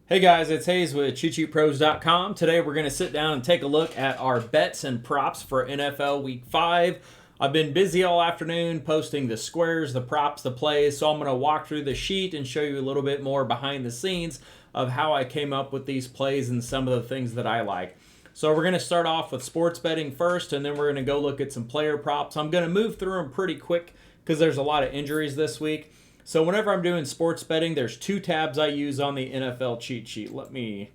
Hey guys, it's Hayes with CheatSheetPros.com. Today we're going to sit down and take a look at our bets and props for NFL Week 5. I've been busy all afternoon posting the squares, the props, the plays, so I'm going to walk through the sheet and show you a little bit more behind the scenes of how I came up with these plays and some of the things that I like. So we're going to start off with sports betting first, and then we're going to go look at some player props. I'm going to move through them pretty quick because there's a lot of injuries this week. So whenever I'm doing sports betting, there's two tabs I use on the NFL cheat sheet. Let me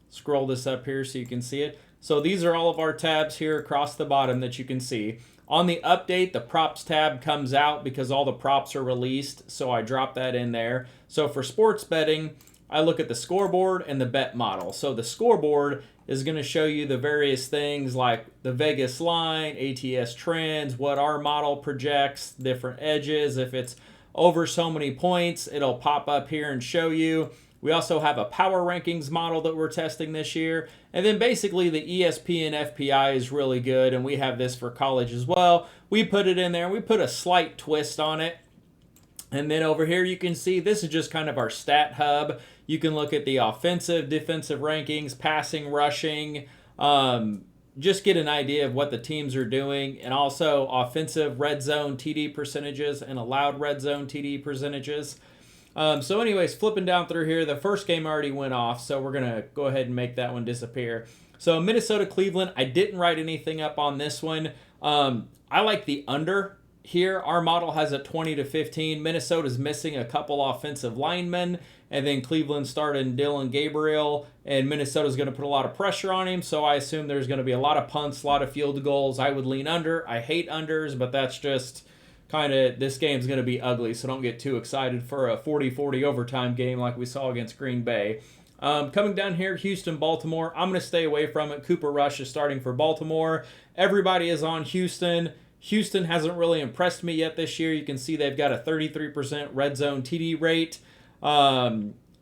scroll this up here so you can see it. So these are all of our tabs here across the bottom that you can see. On the update, the props tab comes out because all the props are released, so I drop that in there. So for sports betting, I look at the scoreboard and the bet model. So the scoreboard is going to show you the various things like the Vegas line, ATS trends, what our model projects, different edges. If it's over so many points, it'll pop up here and show you. We also have a power rankings model that we're testing this year. And then basically the ESPN FPI is really good, and we have this for college as well. We put it in there. We put a slight twist on it. And then over here you can see this is just kind of our stat hub. You can look at the offensive, defensive rankings, passing, rushing, just get an idea of what the teams are doing, and also offensive red zone TD percentages and allowed red zone TD percentages. So anyways, flipping down through here, the first game already went off, so we're going to go ahead and make that one disappear. So Minnesota-Cleveland, I didn't write anything up on this one. I like the under here. Our model has a 20 to 15. Minnesota's missing a couple offensive linemen, and then Cleveland started Dylan Gabriel, and Minnesota's going to put a lot of pressure on him, so I assume there's going to be a lot of punts, a lot of field goals. I would lean under. I hate unders, but that's just kind of, this game's going to be ugly, so don't get too excited for a 40-40 overtime game like we saw against Green Bay. Coming down here, Houston-Baltimore, I'm going to stay away from it. Cooper Rush is starting for Baltimore. Everybody is on Houston. Houston hasn't really impressed me yet this year. You can see they've got a 33% red zone TD rate.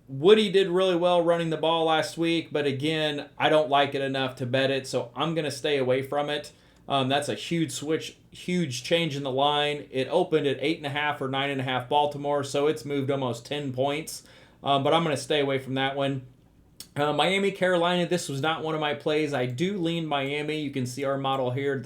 Woody did really well running the ball last week, but again, I don't like it enough to bet it, so I'm going to stay away from it. That's a huge switch, huge change in the line. It opened at 8.5 or 9.5 Baltimore, so it's moved almost 10 points, but I'm going to stay away from that one. Miami, Carolina, this was not one of my plays. I do lean Miami. You can see our model here.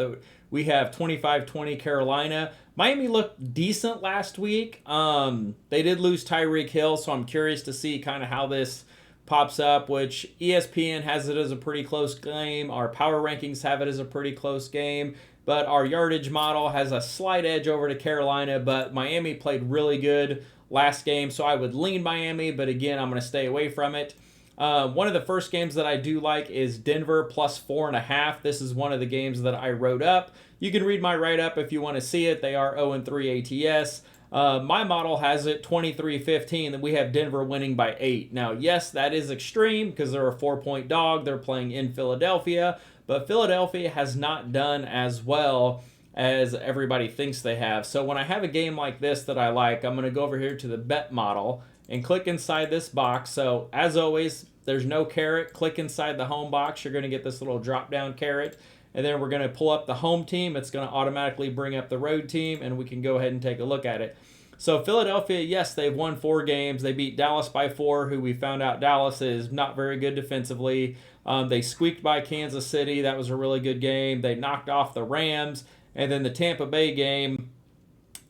We have 25-20 Carolina. Miami looked decent last week. They did lose Tyreek Hill, so I'm curious to see kind of how this pops up, which ESPN has it as a pretty close game. Our power rankings have it as a pretty close game. But our yardage model has a slight edge over to Carolina, but Miami played really good last game, so I would lean Miami, but again, I'm going to stay away from it. One of the first games that I do like is Denver plus 4.5. This is one of the games that I wrote up. You can read my write-up if you want to see it. They are 0-3 ATS. My model has it 23-15, that we have Denver winning by 8. Now, yes, that is extreme because they're a 4-point dog. They're playing in Philadelphia, but Philadelphia has not done as well as everybody thinks they have. So when I have a game like this that I like, I'm going to go over here to the bet model and click inside this box. So as always, there's no caret. Click inside the home box. You're going to get this little drop down caret. And then we're going to pull up the home team. It's going to automatically bring up the road team, and we can go ahead and take a look at it. So Philadelphia, yes, they've won 4 games. They beat Dallas by 4, who we found out Dallas is not very good defensively. They squeaked by Kansas City. That was a really good game. They knocked off the Rams. And then the Tampa Bay game,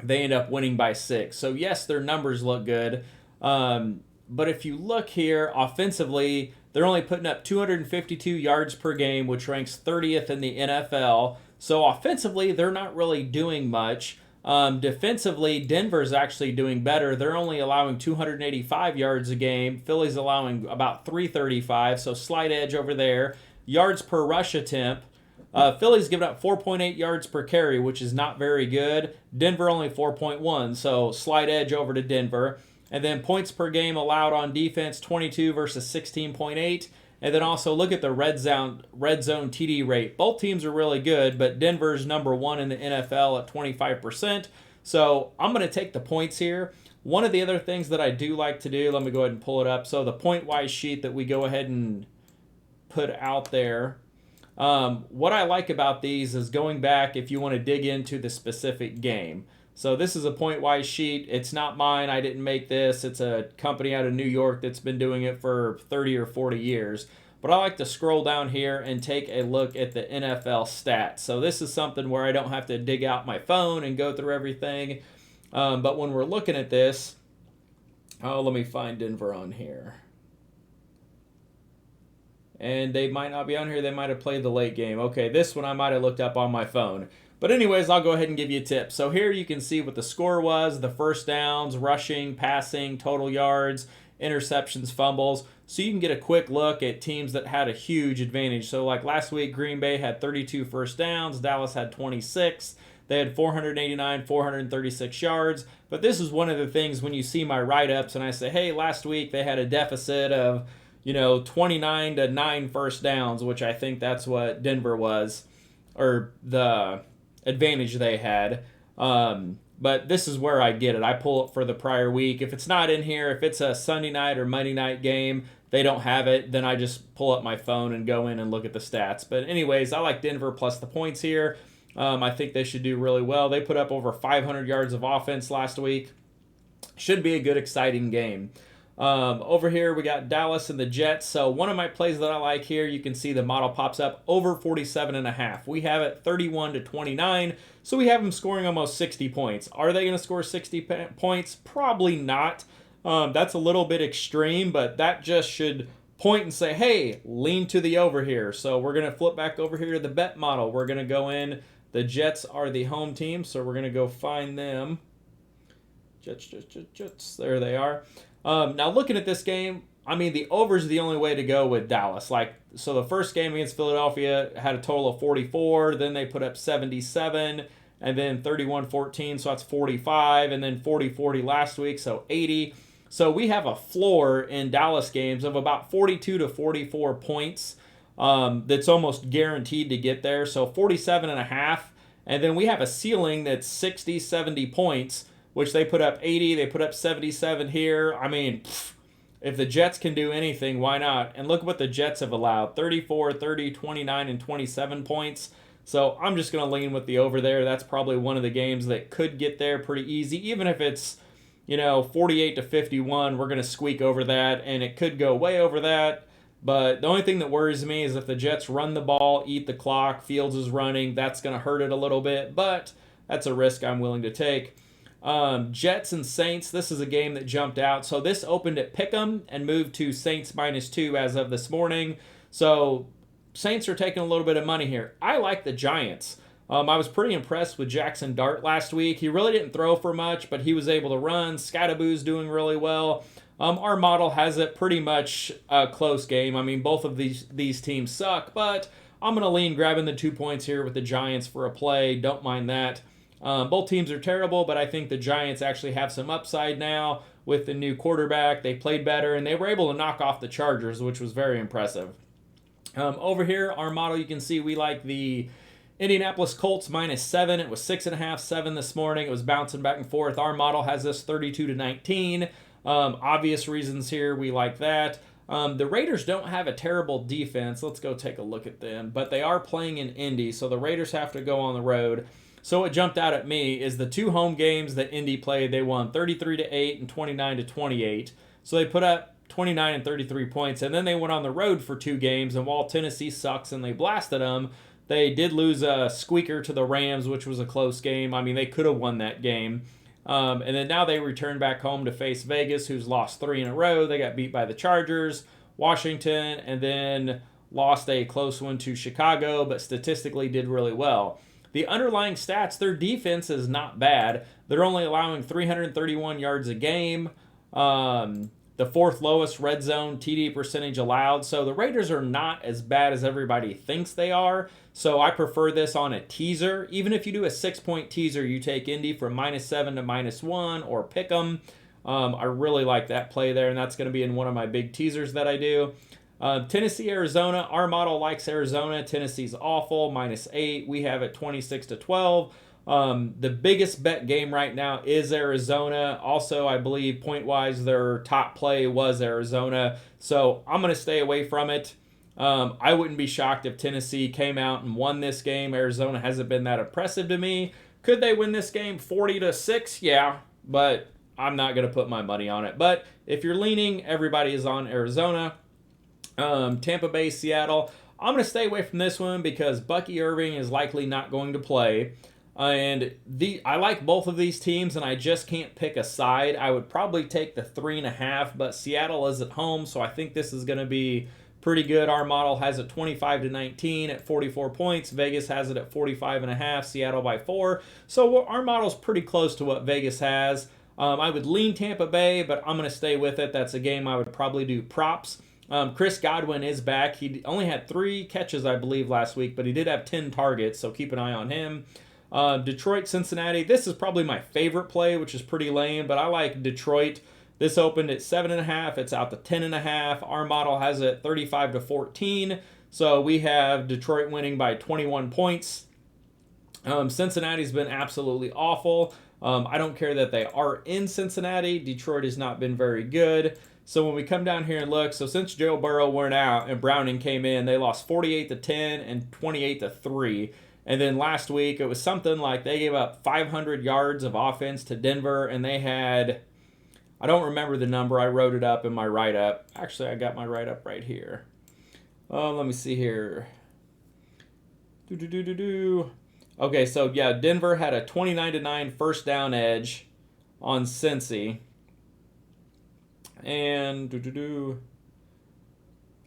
they end up winning by 6. So yes, their numbers look good. But if you look here, offensively, they're only putting up 252 yards per game, which ranks 30th in the NFL. So offensively, they're not really doing much. Defensively, Denver's actually doing better. They're only allowing 285 yards a game. Philly's allowing about 335, so slight edge over there. Yards per rush attempt. Philly's giving up 4.8 yards per carry, which is not very good. Denver only 4.1, so slight edge over to Denver. And then points per game allowed on defense, 22 versus 16.8. And then also look at the red zone TD rate. Both teams are really good, but Denver's number 1 in the NFL at 25%. So I'm going to take the points here. One of the other things that I do like to do, let me go ahead and pull it up. So the point-wise sheet that we go ahead and put out there. What I like about these is going back if you want to dig into the specific game. So this is a point-wise sheet. It's not mine. I didn't make this. It's a company out of New York that's been doing it for 30 or 40 years. But I like to scroll down here and take a look at the NFL stats. So this is something where I don't have to dig out my phone and go through everything. But when we're looking at this, let me find Denver on here. And they might not be on here. They might have played the late game. Okay, this one I might have looked up on my phone. But anyways, I'll go ahead and give you a tip. So here you can see what the score was, the first downs, rushing, passing, total yards, interceptions, fumbles. So you can get a quick look at teams that had a huge advantage. So like last week, Green Bay had 32 first downs. Dallas had 26. They had 489, 436 yards. But this is one of the things when you see my write-ups and I say, hey, last week they had a deficit of 29 to 9 first downs, which I think that's what Denver was, or the advantage they had. But this is where I get it. I pull it for the prior week. If it's not in here, if it's a Sunday night or Monday night game, they don't have it, then I just pull up my phone and go in and look at the stats. But anyways, I like Denver plus the points here. I think they should do really well. They put up over 500 yards of offense last week. Should be a good, exciting game. Over here, we got Dallas and the Jets. So one of my plays that I like here, you can see the model pops up over 47.5. We have it 31 to 29. So we have them scoring almost 60 points. Are they going to score 60 points? Probably not. That's a little bit extreme, but that just should point and say, hey, lean to the over here. So we're going to flip back over here to the bet model. We're going to go in. The Jets are the home team, so we're going to go find them. Jets. There they are. Now looking at this game, I mean, the over is the only way to go with Dallas. So the first game against Philadelphia had a total of 44. Then they put up 77, and then 31-14, so that's 45, and then 40-40 last week, so 80. So we have a floor in Dallas games of about 42 to 44 points. That's almost guaranteed to get there. So 47.5, and then we have a ceiling that's 60, 70 points, which they put up 80, they put up 77 here. I mean, if the Jets can do anything, why not? And look what the Jets have allowed, 34, 30, 29, and 27 points. So I'm just going to lean with the over there. That's probably one of the games that could get there pretty easy. Even if it's, 48 to 51, we're going to squeak over that, and it could go way over that. But the only thing that worries me is if the Jets run the ball, eat the clock, Fields is running, that's going to hurt it a little bit. But that's a risk I'm willing to take. Jets and Saints, this is a game that jumped out. So this opened at Pick'em and moved to Saints -2 as of this morning. So Saints are taking a little bit of money here. I like the Giants. I was pretty impressed with Jackson Dart last week. He really didn't throw for much, but he was able to run. Scattaboo's doing really well. Our model has it pretty much a close game. I mean, both of these teams suck, but I'm going to lean grabbing the 2 points here with the Giants for a play. Don't mind that. Both teams are terrible, but I think the Giants actually have some upside now with the new quarterback. They played better, and they were able to knock off the Chargers, which was very impressive. Over here, our model, you can see we like the Indianapolis Colts -7. It was 6.5, 7 this morning. It was bouncing back and forth. Our model has this 32 to 19. Obvious reasons here. We like that. The Raiders don't have a terrible defense. Let's go take a look at them. But they are playing in Indy, so the Raiders have to go on the road. So what jumped out at me is the 2 home games that Indy played. They won 33 to 8 and 29 to 28. So they put up 29 and 33 points, and then they went on the road for 2 games. And while Tennessee sucks and they blasted them, they did lose a squeaker to the Rams, which was a close game. I mean, they could have won that game. And then now they return back home to face Vegas, who's lost 3 in a row. They got beat by the Chargers, Washington, and then lost a close one to Chicago, but statistically did really well. The underlying stats, their defense is not bad. They're only allowing 331 yards a game. The 4th lowest red zone TD percentage allowed. So the Raiders are not as bad as everybody thinks they are. So I prefer this on a teaser. Even if you do a 6-point teaser, you take Indy from -7 to -1 or pick them. I really like that play there, and that's going to be in one of my big teasers that I do. Tennessee, Arizona. Our model likes Arizona. Tennessee's awful, -8. We have it 26 to 12. The biggest bet game right now is Arizona. Also, I believe point-wise, their top play was Arizona. So I'm going to stay away from it. I wouldn't be shocked if Tennessee came out and won this game. Arizona hasn't been that impressive to me. Could they win this game 40-6? Yeah, but I'm not going to put my money on it. But if you're leaning, everybody is on Arizona. Tampa Bay, Seattle. I'm going to stay away from this one because Bucky Irving is likely not going to play. And I like both of these teams, and I just can't pick a side. I would probably take the 3.5, but Seattle is at home, so I think this is going to be pretty good. Our model has it 25-19 at 44 points. Vegas has it at 45.5. Seattle by 4. So our model's pretty close to what Vegas has. I would lean Tampa Bay, but I'm going to stay with it. That's a game I would probably do props. Chris Godwin is back. He only had 3 catches, I believe, last week, but he did have 10 targets, so keep an eye on him. Detroit, Cincinnati. This is probably my favorite play, which is pretty lame, but I like Detroit. This opened at 7.5. It's out to 10.5. Our model has it 35-14. So we have Detroit winning by 21 points. Cincinnati's been absolutely awful. I don't care that they are in Cincinnati. Detroit has not been very good. So when we come down here and look, so since Joe Burrow went out and Browning came in, they lost 48-10 and 28-3. And then last week, it was something like they gave up 500 yards of offense to Denver, and they had, I don't remember the number. I wrote it up in my write-up. Actually, I got my write-up right here. Let me see here. Okay, so yeah, Denver had a 29-9 first down edge on Cincy. And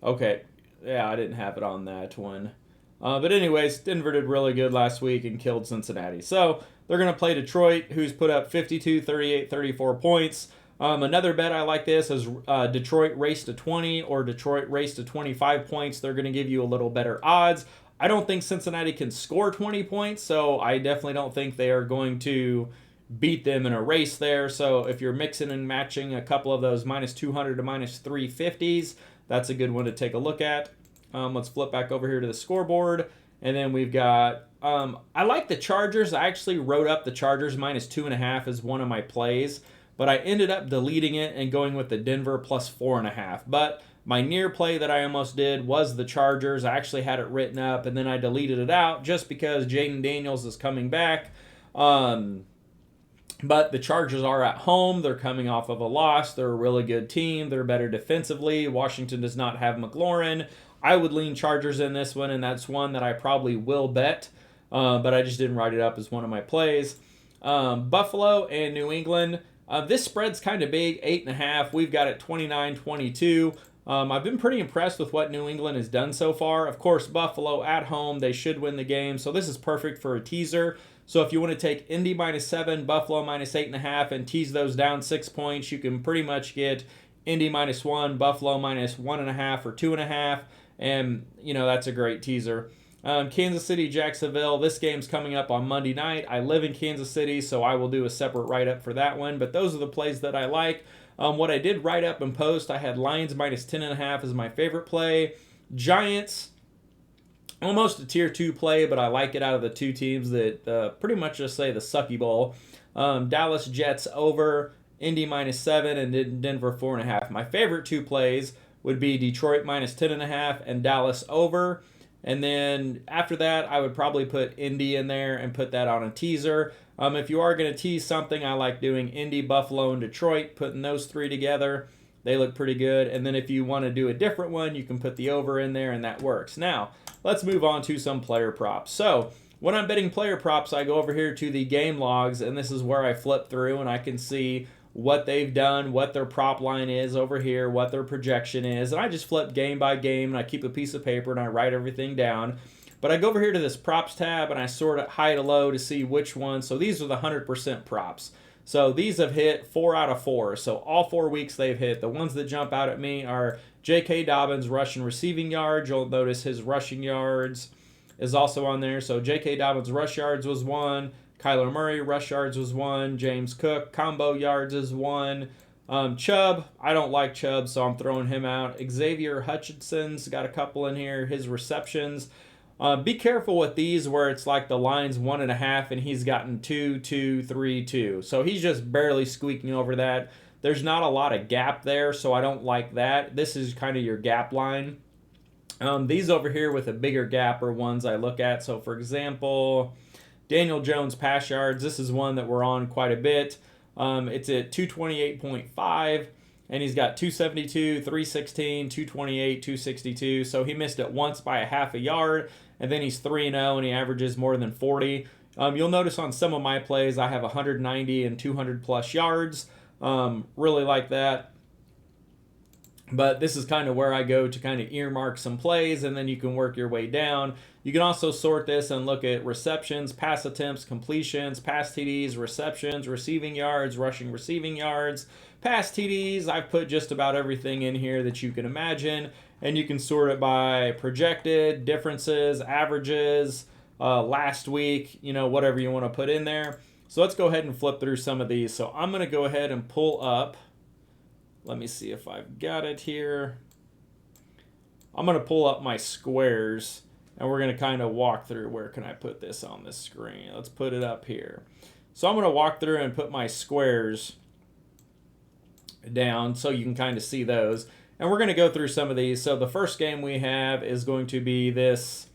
okay, yeah, I didn't have it on that one. But anyways, Denver did really good last week and killed Cincinnati. So they're going to play Detroit, who's put up 52, 38, 34 points. Another bet I like this is Detroit race to 20 or Detroit race to 25 points. They're going to give you a little better odds. I don't think Cincinnati can score 20 points, so I definitely don't think they are going to beat them in a race there. So if you're mixing and matching a couple of those minus 200 to minus 350s, that's a good one to take a look at. Let's flip back over here to the scoreboard. And then we've got, I like the Chargers. I actually wrote up the Chargers minus 2.5 as one of my plays, but I ended up deleting it and going with the Denver plus 4.5. But my near play that I almost did was the Chargers. I actually had it written up, and then I deleted it out just because Jaden Daniels is coming back. But the Chargers are at home. They're coming off of a loss. They're a really good team. They're better defensively. Washington does not have McLaurin. I would lean Chargers in this one, and that's one that I probably will bet, but I just didn't write it up as one of my plays. Buffalo and New England. This spread's kind of big, 8.5. We've got it 29-22. I've been pretty impressed with what New England has done so far. Of course, Buffalo at home, they should win the game, so this is perfect for a teaser. So if you want to take Indy minus 7, Buffalo minus 8.5, and tease those down 6 points, you can pretty much get Indy minus 1, Buffalo minus 1.5 or 2.5, and, that's a great teaser. Kansas City, Jacksonville. This game's coming up on Monday night. I live in Kansas City, so I will do a separate write-up for that one, but those are the plays that I like. What I did write up and post, I had Lions minus 10.5 as my favorite play. Giants, almost a tier 2 play, but I like it out of the two teams that pretty much just say the sucky bowl. Dallas Jets over, Indy minus 7, and Denver 4.5. My favorite two plays would be Detroit minus 10.5 and Dallas over. And then after that, I would probably put Indy in there and put that on a teaser. If you are going to tease something, I like doing Indy, Buffalo, and Detroit, putting those three together. They look pretty good. And then if you want to do a different one, you can put the over in there, and that works. Now, let's move on to some player props. So when I'm betting player props, I go over here to the game logs, and this is where I flip through, and I can see what they've done, what their prop line is over here, what their projection is. And I just flip game by game, and I keep a piece of paper, and I write everything down. But I go over here to this props tab, and I sort it high to low to see which one. So these are the 100% props. So these have hit 4 out of 4. So all 4 weeks they've hit. The ones that jump out at me are J.K. Dobbins rushing receiving yards. You'll notice his rushing yards is also on there. So J.K. Dobbins rush yards was 1. Kyler Murray rush yards was 1. James Cook combo yards is 1. Chubb, I don't like Chubb, so I'm throwing him out. Xavier Hutchinson's got a couple in here. His receptions. Be careful with these where it's like the line's 1.5 and he's gotten 2, 2, 3, 2. So he's just barely squeaking over that. There's not a lot of gap there, so I don't like that. This is kind of your gap line. These over here with a bigger gap are ones I look at. So for example, Daniel Jones pass yards, this is one that we're on quite a bit. It's at 228.5, and he's got 272, 316, 228, 262. So he missed it once by a half a yard, and then he's 3-0, and he averages more than 40. You'll notice on some of my plays, I have 190 and 200 plus yards. Really like that. But this is kind of where I go to kind of earmark some plays, and then you can work your way down. You can also sort this and look at receptions, pass attempts, completions, pass TDs, receptions, receiving yards, rushing receiving yards, pass TDs. I've put just about everything in here that you can imagine, and you can sort it by projected, differences, averages, last week, whatever you want to put in there. So let's go ahead and flip through some of these. So I'm going to go ahead and pull up. Let me see if I've got it here. I'm going to pull up my squares, and we're going to kind of walk through. Where can I put this on this screen? Let's put it up here. So I'm going to walk through and put my squares down so you can kind of see those. And we're going to go through some of these. So the first game we have is going to be this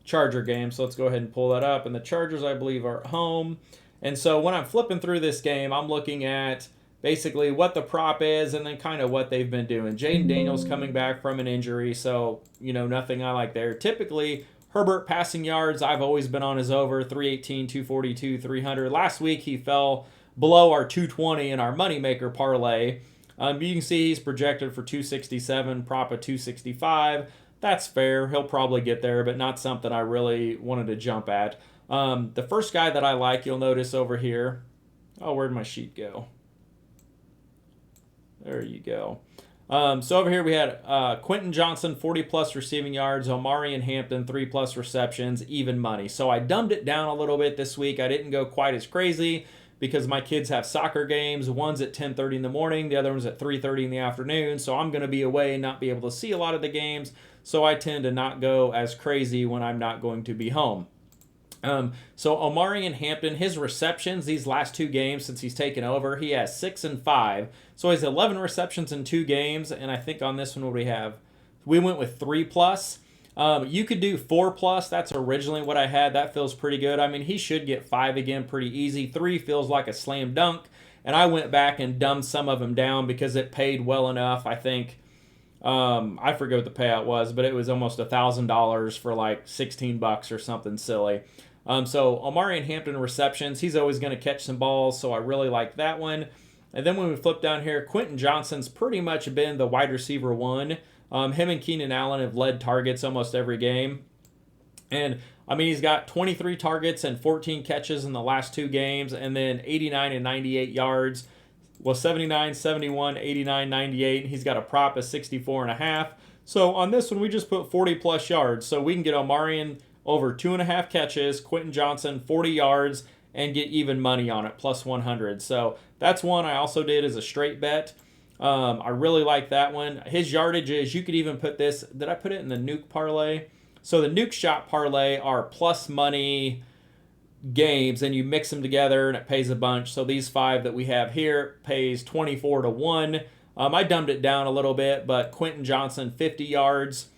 Charger game. So let's go ahead and pull that up. And the Chargers, I believe, are at home. And so when I'm flipping through this game, I'm looking at basically what the prop is and then kind of what they've been doing. Jaden Daniels coming back from an injury, so, nothing I like there. Typically, Herbert passing yards, I've always been on his over, 318, 242, 300. Last week, he fell below our 220 in our moneymaker parlay. You can see he's projected for 267, prop of 265. That's fair. He'll probably get there, but not something I really wanted to jump at. The first guy that I like, you'll notice over here. Oh, where'd my sheet go? There you go. So over here we had Quentin Johnson, 40-plus receiving yards, Omari and Hampton, 3-plus receptions, even money. So I dumbed it down a little bit this week. I didn't go quite as crazy because my kids have soccer games. One's at 10:30 in the morning. The other one's at 3:30 in the afternoon. So I'm going to be away and not be able to see a lot of the games. So I tend to not go as crazy when I'm not going to be home. So Omari and Hampton, his receptions these last two games since he's taken over, he has 6 and 5. So he has 11 receptions in 2 games, and I think on this one what do we have? We went with 3-plus. You could do 4-plus. That's originally what I had. That feels pretty good. I mean, he should get 5 again pretty easy. 3 feels like a slam dunk, and I went back and dumbed some of them down because it paid well enough. I think I forget what the payout was, but it was almost $1,000 for like $16 or something silly. So Omari and Hampton receptions, he's always going to catch some balls, so I really like that one. And then when we flip down here, Quentin Johnson's pretty much been the wide receiver one. Him and Keenan Allen have led targets almost every game. And, I mean, he's got 23 targets and 14 catches in the last 2 games, and then 89 and 98 yards. Well, 79, 71, 89, 98. He's got a prop of 64.5. So on this one, we just put 40-plus yards. So we can get Omarion over 2.5 catches, Quentin Johnson 40 yards, and get even money on it, plus 100. So that's one I also did as a straight bet. I really like that one. His yardage is, you could even put this, did I put it in the nuke parlay? So the nuke shot parlay are plus money games, and you mix them together, and it pays a bunch. So these 5 that we have here pays 24 to 1. I dumbed it down a little bit, but Quentin Johnson 50 yards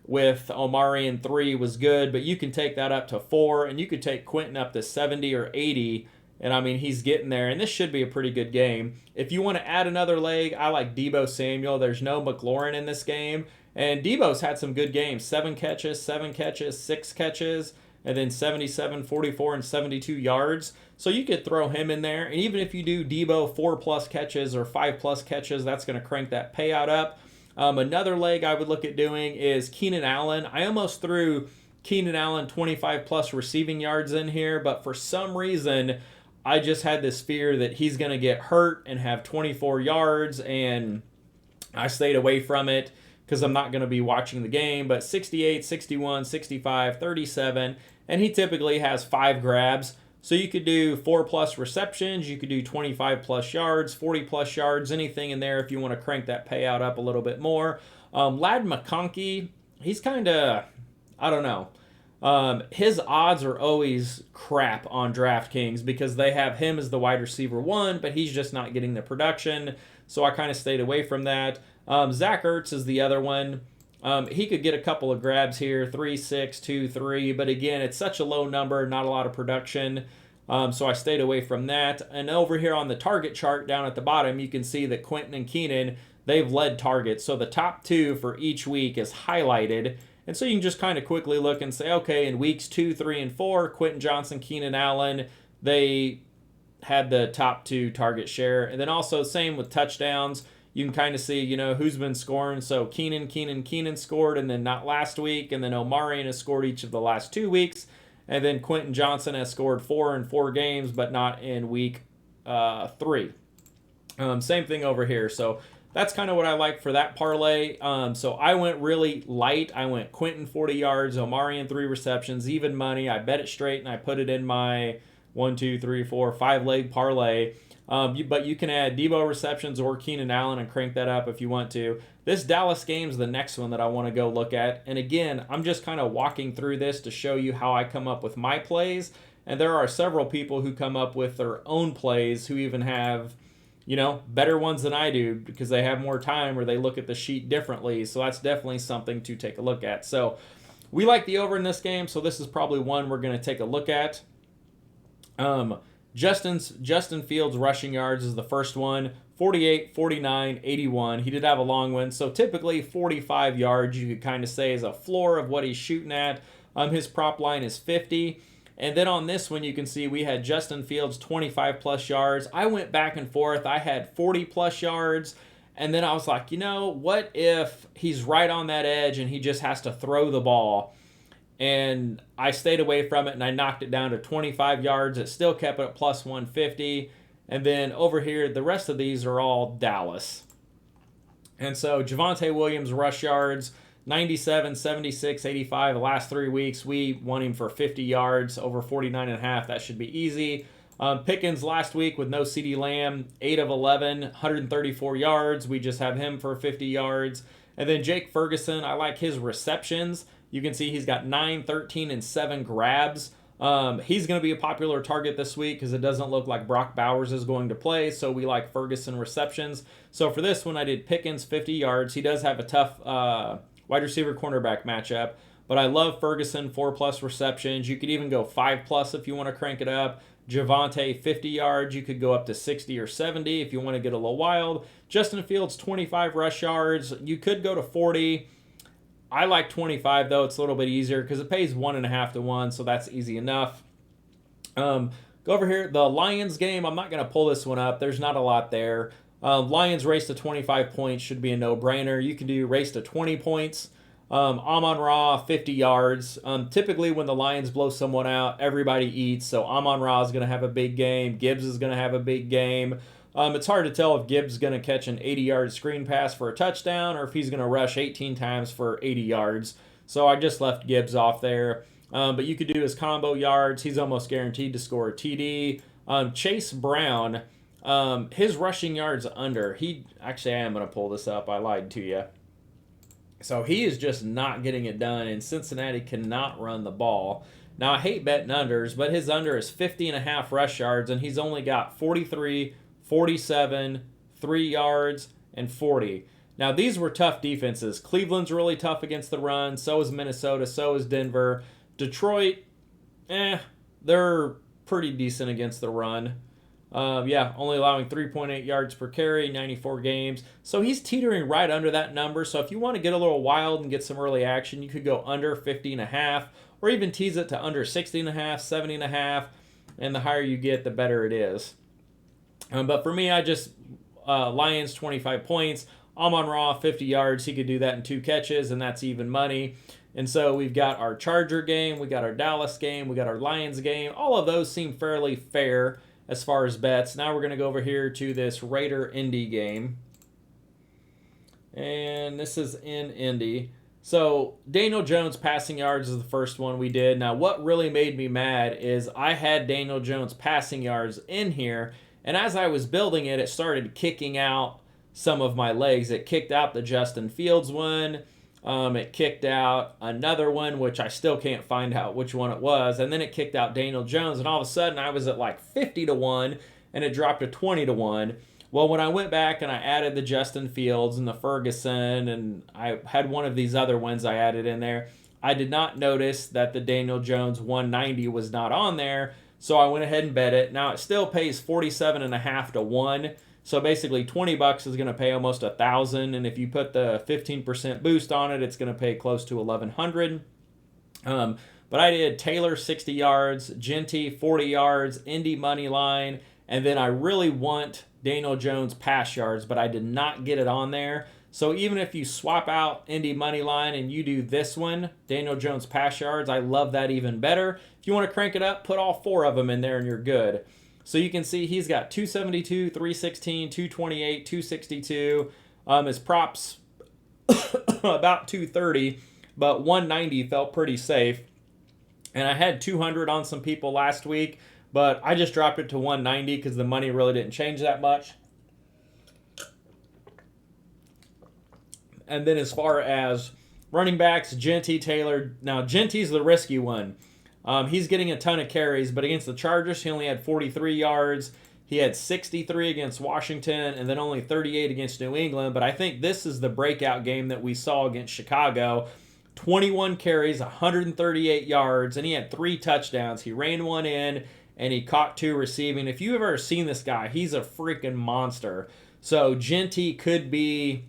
with Omari in 3 was good, but you can take that up to 4, and you could take Quentin up to 70 or 80, and I mean, he's getting there, and this should be a pretty good game. If you want to add another leg, I like Deebo Samuel. There's no McLaurin in this game, and Deebo's had some good games. 7 catches, 6 catches, and then 77, 44, and 72 yards. So you could throw him in there, and even if you do Deebo 4-plus catches or 5-plus catches, that's going to crank that payout up. Another leg I would look at doing is Keenan Allen. I almost threw Keenan Allen 25-plus receiving yards in here, but for some reason, I just had this fear that he's going to get hurt and have 24 yards, and I stayed away from it because I'm not going to be watching the game. But 68, 61, 65, 37, and he typically has 5 grabs. So you could do 4-plus receptions, you could do 25-plus yards, 40-plus yards, anything in there if you want to crank that payout up a little bit more. Ladd McConkey, he's kind of, I don't know. His odds are always crap on DraftKings because they have him as the wide receiver 1, but he's just not getting the production. So I kind of stayed away from that. Zach Ertz is the other one. He could get a couple of grabs here, 3, 6, 2, 3, but again, it's such a low number, not a lot of production. So I stayed away from that. And over here on the target chart down at the bottom, you can see that Quentin and Keenan, they've led targets. So the top 2 for each week is highlighted. And so you can just kind of quickly look and say, okay, in weeks 2, 3, and 4, Quentin Johnson, Keenan Allen, they had the top 2 target share. And then also same with touchdowns. You can kind of see, who's been scoring. So Keenan scored, and then not last week. And then Omarion has scored each of the last 2 weeks. And then Quentin Johnson has scored 4 in 4 games, but not in week 3. Same thing over here. So that's kind of what I like for that parlay. So I went really light. I went Quentin 40 yards, Omarion 3 receptions, even money. I bet it straight, and I put it in my 1, 2, 3, 4, 5-leg parlay. But you can add Debo receptions or Keenan Allen and crank that up if you want to. This Dallas game is the next one that I want to go look at. And again, I'm just kind of walking through this to show you how I come up with my plays. And there are several people who come up with their own plays who even have, better ones than I do because they have more time or they look at the sheet differently. So that's definitely something to take a look at. So we like the over in this game. So this is probably one we're going to take a look at. Justin Fields' rushing yards is the first one, 48, 49, 81. He did have a long one, so typically 45 yards you could kind of say is a floor of what he's shooting at. His prop line is 50. And then on this one, you can see we had Justin Fields 25-plus yards. I went back and forth. I had 40-plus yards. And then I was like, what if he's right on that edge and he just has to throw the ball? And I stayed away from it, and I knocked it down to 25 yards. It still kept it at plus 150. And then over here, the rest of these are all Dallas. And so Javonte Williams rush yards, 97, 76, 85. The last 3 weeks, we won him for 50 yards, over 49.5. That should be easy. Pickens last week with no CeeDee Lamb, 8 of 11, 134 yards. We just have him for 50 yards. And then Jake Ferguson, I like his receptions. You can see he's got 9, 13, and 7 grabs. He's going to be a popular target this week because it doesn't look like Brock Bowers is going to play, so we like Ferguson receptions. So for this one, I did Pickens 50 yards. He does have a tough wide receiver cornerback matchup, but I love Ferguson 4+ receptions. You could even go 5+ if you want to crank it up. Javonte 50 yards. You could go up to 60 or 70 if you want to get a little wild. Justin Fields 25 rush yards. You could go to 40. I like 25, though. It's a little bit easier because it pays 1.5 to 1, so that's easy enough. Go over here. The Lions game, I'm not going to pull this one up. There's not a lot there. Lions race to 25 points should be a no-brainer. You can do race to 20 points. Amon-Ra, 50 yards. Typically, when the Lions blow someone out, everybody eats. So Amon-Ra is going to have a big game. Gibbs is going to have a big game. It's hard to tell if Gibbs is going to catch an 80-yard screen pass for a touchdown or if he's going to rush 18 times for 80 yards. So I just left Gibbs off there. But you could do his combo yards. He's almost guaranteed to score a TD. Chase Brown, his rushing yards under. Actually, I am going to pull this up. I lied to you. So he is just not getting it done, and Cincinnati cannot run the ball. Now, I hate betting unders, but his under is 50.5 rush yards, and he's only got 43, 47, 3 yards, and 40. Now, these were tough defenses. Cleveland's really tough against the run. So is Minnesota. So is Denver. Detroit, they're pretty decent against the run. Only allowing 3.8 yards per carry, 94 games. So he's teetering right under that number. So if you want to get a little wild and get some early action, you could go under 50.5 or even tease it to under 60.5, 70.5. And the higher you get, the better it is. But for me, I just, Lions 25 points, Amon-Ra 50 yards. He could do that in 2 catches, and that's even money. And so we've got our Charger game, we got our Dallas game, we got our Lions game. All of those seem fairly fair as far as bets. Now we're going to go over here to this Raider-Indy game. And this is in Indy. So Daniel Jones passing yards is the first one we did. Now what really made me mad is I had Daniel Jones passing yards in here, and as I was building it, it started kicking out some of my legs. It kicked out the Justin Fields one. It kicked out another one, which I still can't find out which one it was. And then it kicked out Daniel Jones. And all of a sudden, I was at like 50 to 1, and it dropped to 20 to 1. Well, when I went back and I added the Justin Fields and the Ferguson, and I had one of these other ones I added in there, I did not notice that the Daniel Jones 190 was not on there. So I went ahead and bet it. Now it still pays 47.5 to 1. So basically 20 bucks is going to pay almost 1,000, and if you put the 15% boost on it, it's going to pay close to 1,100. But I did Taylor 60 yards, Genty 40 yards, Indy money line, and then I really want Daniel Jones pass yards, but I did not get it on there. So even if you swap out Indy money line and you do this one, Daniel Jones pass yards, I love that even better. If you want to crank it up, put all 4 of them in there and you're good. So you can see he's got 272, 316, 228, 262. His props about 230, but 190 felt pretty safe. And I had 200 on some people last week, but I just dropped it to 190 because the money really didn't change that much. And then as far as running backs, Genty, Taylor. Now, Genty's the risky one. He's getting a ton of carries, but against the Chargers, he only had 43 yards. He had 63 against Washington and then only 38 against New England. But I think this is the breakout game that we saw against Chicago. 21 carries, 138 yards, and he had 3 touchdowns. He ran one in, and he caught 2 receiving. If you've ever seen this guy, he's a freaking monster. So Genty could be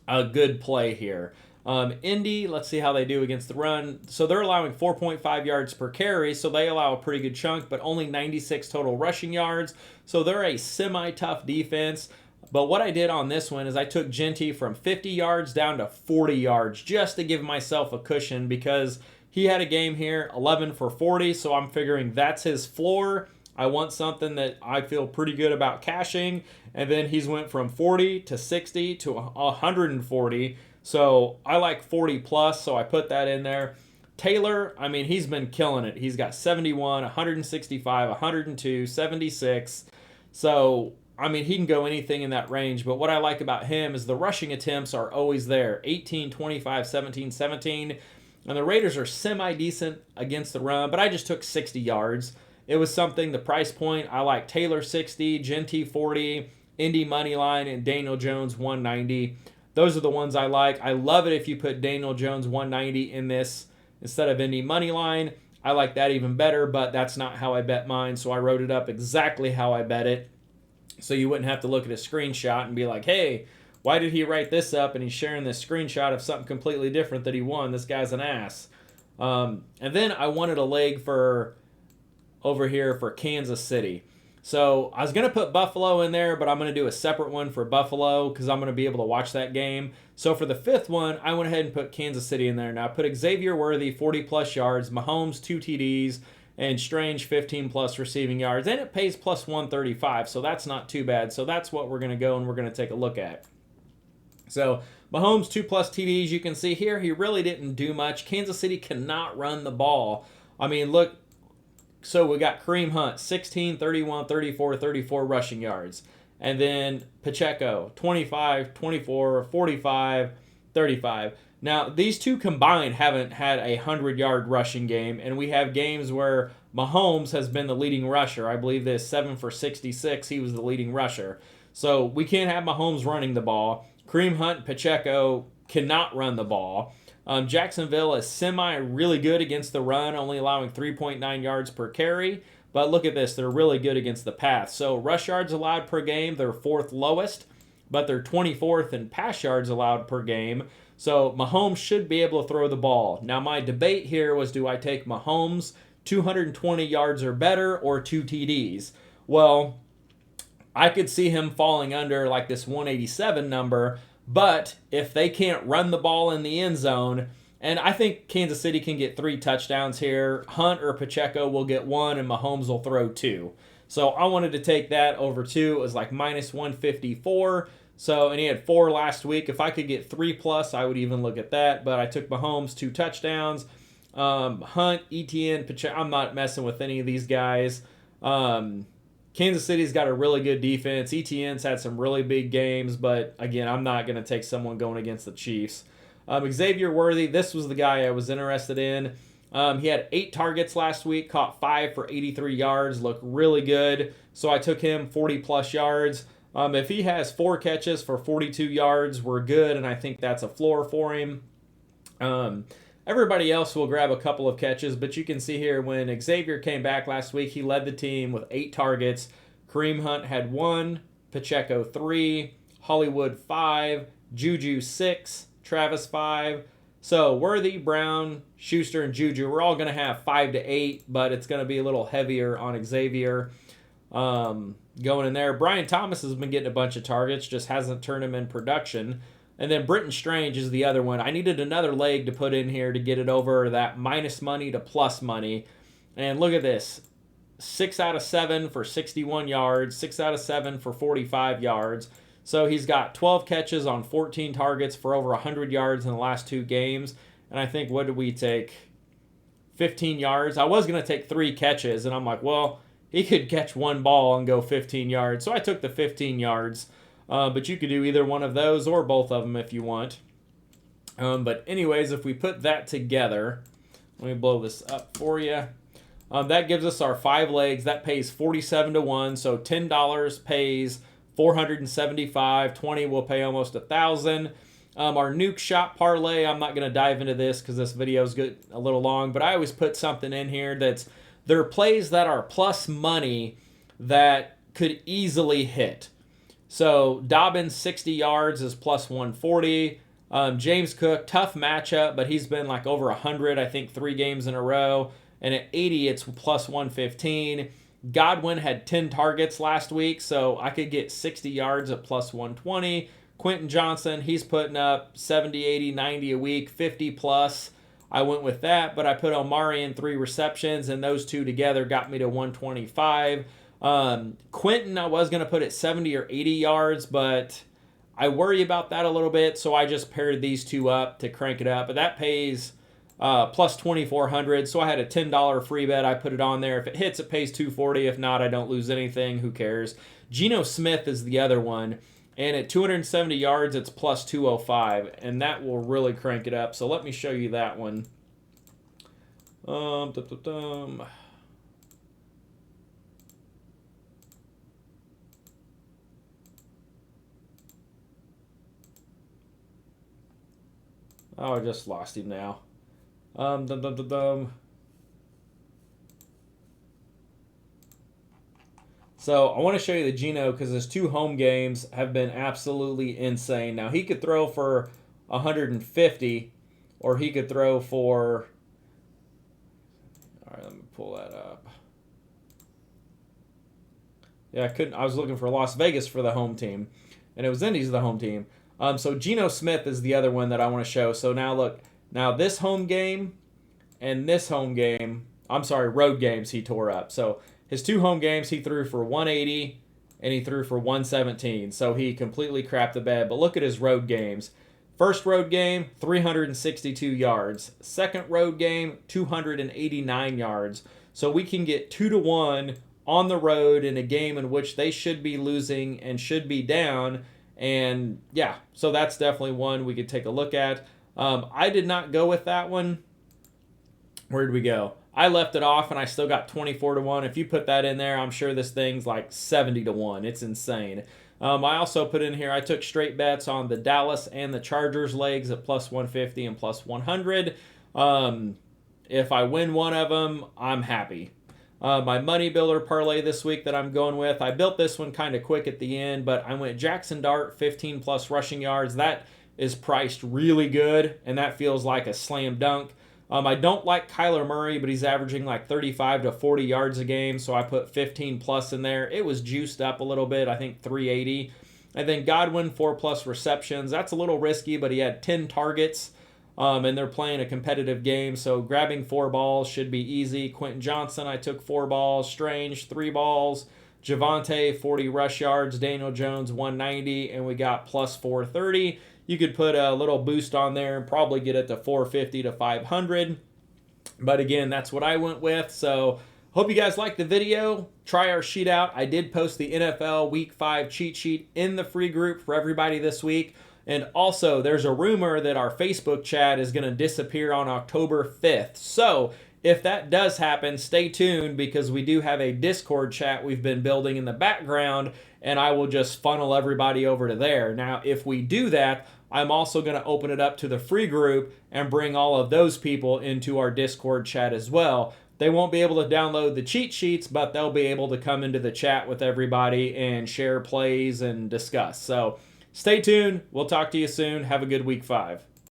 a good play here. Indy, let's see how they do against the run. So they're allowing 4.5 yards per carry, so they allow a pretty good chunk, but only 96 total rushing yards. So they're a semi-tough defense. But what I did on this one is I took Genty from 50 yards down to 40 yards just to give myself a cushion because he had a game here, 11 for 40, so I'm figuring that's his floor. I want something that I feel pretty good about cashing. And then he's went from 40 to 60 to 140. So I like 40 plus, so I put that in there. Taylor, I mean, he's been killing it. He's got 71, 165, 102, 76. So I mean, he can go anything in that range, but what I like about him is the rushing attempts are always there. 18, 25, 17, 17. And the Raiders are semi-decent against the run, but I just took 60 yards. It was something, the price point, I like Taylor 60, Genty 40, Indy money line, and Daniel Jones 190. Those are the ones I like. I love it if you put Daniel Jones 190 in this instead of Indy money line. I like that even better, but that's not how I bet mine, so I wrote it up exactly how I bet it. So you wouldn't have to look at a screenshot and be like, hey, why did he write this up and he's sharing this screenshot of something completely different that he won? This guy's an ass. And then I wanted a leg for over here for Kansas City. So I was going to put Buffalo in there, but I'm going to do a separate one for Buffalo because I'm going to be able to watch that game. So for the 5th one, I went ahead and put Kansas City in there. Now I put Xavier Worthy, 40-plus yards, Mahomes, 2 TDs, and Strange 15-plus receiving yards, and it pays plus 135, so that's not too bad. So that's what we're going to go and we're going to take a look at. So Mahomes 2-plus TDs, you can see here, he really didn't do much. Kansas City cannot run the ball. I mean, look, so we got Kareem Hunt, 16, 31, 34, 34 rushing yards. And then Pacheco, 25, 24, 45, 35. Now, these two combined haven't had a 100-yard rushing game, and we have games where Mahomes has been the leading rusher. I believe this 7 for 66, he was the leading rusher. So we can't have Mahomes running the ball. Kareem Hunt and Pacheco cannot run the ball. Jacksonville is really good against the run, only allowing 3.9 yards per carry. But look at this, they're really good against the pass. So rush yards allowed per game, they're 4th lowest, but they're 24th in pass yards allowed per game. So Mahomes should be able to throw the ball. Now my debate here was, do I take Mahomes 220 yards or better or 2 TDs? Well, I could see him falling under like this 187 number, but if they can't run the ball in the end zone, and I think Kansas City can get 3 touchdowns here, Hunt or Pacheco will get 1 and Mahomes will throw 2. So I wanted to take that over 2. It was like minus 154. So, and he had 4 last week. If I could get 3 plus, I would even look at that. But I took Mahomes 2 touchdowns. Hunt, ETN, Pacheco. I'm not messing with any of these guys. Kansas City's got a really good defense. ETN's had some really big games, but again, I'm not going to take someone going against the Chiefs. Xavier Worthy, this was the guy I was interested in. He had 8 targets last week, caught 5 for 83 yards, looked really good. So I took him 40-plus yards. If he has 4 catches for 42 yards, we're good, and I think that's a floor for him. Everybody else will grab a couple of catches, but you can see here when Xavier came back last week, he led the team with 8 targets. Kareem Hunt had 1, Pacheco 3, Hollywood 5, Juju 6, Travis 5. So Worthy, Brown, Schuster, and Juju, we're all going to have 5 to 8, but it's going to be a little heavier on Xavier going in there. Brian Thomas has been getting a bunch of targets, just hasn't turned him in production. And then Britton Strange is the other one. I needed another leg to put in here to get it over that minus money to plus money. And look at this. 6 out of 7 for 61 yards, 6 out of 7 for 45 yards. So he's got 12 catches on 14 targets for over 100 yards in the last 2 games. And I think, what did we take? 15 yards. I was going to take 3 catches, and I'm like, well, he could catch 1 ball and go 15 yards. So I took the 15 yards. But you could do either one of those or both of them if you want. But anyways, if we put that together, let me blow this up for you. That gives us our 5 legs. That pays 47 to 1. So $10 pays 475. 20 will pay almost 1,000. Our nuke shot parlay, I'm not going to dive into this because this video is a little long, but I always put something in here there are plays that are plus money that could easily hit. So Dobbins 60 yards is plus 140. James Cook, tough matchup, but he's been like over 100, I think 3 games in a row. And at 80, it's plus 115. Godwin had 10 targets last week, so I could get 60 yards at plus 120. Quentin Johnson, he's putting up 70, 80, 90 a week, 50 plus. I went with that, but I put Omari in 3 receptions, and those 2 together got me to 125. Quentin, I was going to put at 70 or 80 yards, but I worry about that a little bit, so I just paired these 2 up to crank it up. But that pays plus 2,400, so I had a $10 free bet. I put it on there. If it hits, it pays 240. If not, I don't lose anything. Who cares? Geno Smith is the other one, and at 270 yards, it's plus 205, and that will really crank it up. So let me show you that one. Oh, I just lost him now. So I want to show you the Geno because his 2 home games have been absolutely insane. Now, he could throw for 150, or he could throw for... All right, let me pull that up. Yeah, I was looking for Las Vegas for the home team, and it was Indy's the home team. So Geno Smith is the other one that I want to show. So now look, now this home game and this home game, road games he tore up. So his 2 home games he threw for 180 and he threw for 117. So he completely crapped the bed. But look at his road games. First road game, 362 yards. Second road game, 289 yards. So we can get 2 to 1 on the road in a game in which they should be losing and should be down. And yeah, so that's definitely one we could take a look at. I did not go with that one. Where did we go? I left it off and I still got 24 to 1. If you put that in there, I'm sure this thing's like 70 to 1. It's insane. I also put in here, I took straight bets on the Dallas and the Chargers legs at plus 150 and plus 100. If I win one of them, I'm happy. My money builder parlay this week that I'm going with, I built this one kind of quick at the end, but I went Jackson Dart, 15 plus rushing yards. That is priced really good, and that feels like a slam dunk. I don't like Kyler Murray, but he's averaging like 35 to 40 yards a game, so I put 15 plus in there. It was juiced up a little bit, I think 380. And then Godwin, 4 plus receptions. That's a little risky, but he had 10 targets. And they're playing a competitive game, so grabbing 4 balls should be easy. Quentin Johnson, I took 4 balls. Strange, 3 balls. Javonte, 40 rush yards. Daniel Jones, 190. And we got plus 430. You could put a little boost on there and probably get it to 450 to 500. But again, that's what I went with. So hope you guys liked the video. Try our sheet out. I did post the NFL Week 5 cheat sheet in the free group for everybody this week. And also, there's a rumor that our Facebook chat is going to disappear on October 5th. So, if that does happen, stay tuned because we do have a Discord chat we've been building in the background, and I will just funnel everybody over to there. Now, if we do that, I'm also going to open it up to the free group and bring all of those people into our Discord chat as well. They won't be able to download the cheat sheets, but they'll be able to come into the chat with everybody and share plays and discuss. So stay tuned. We'll talk to you soon. Have a good week 5.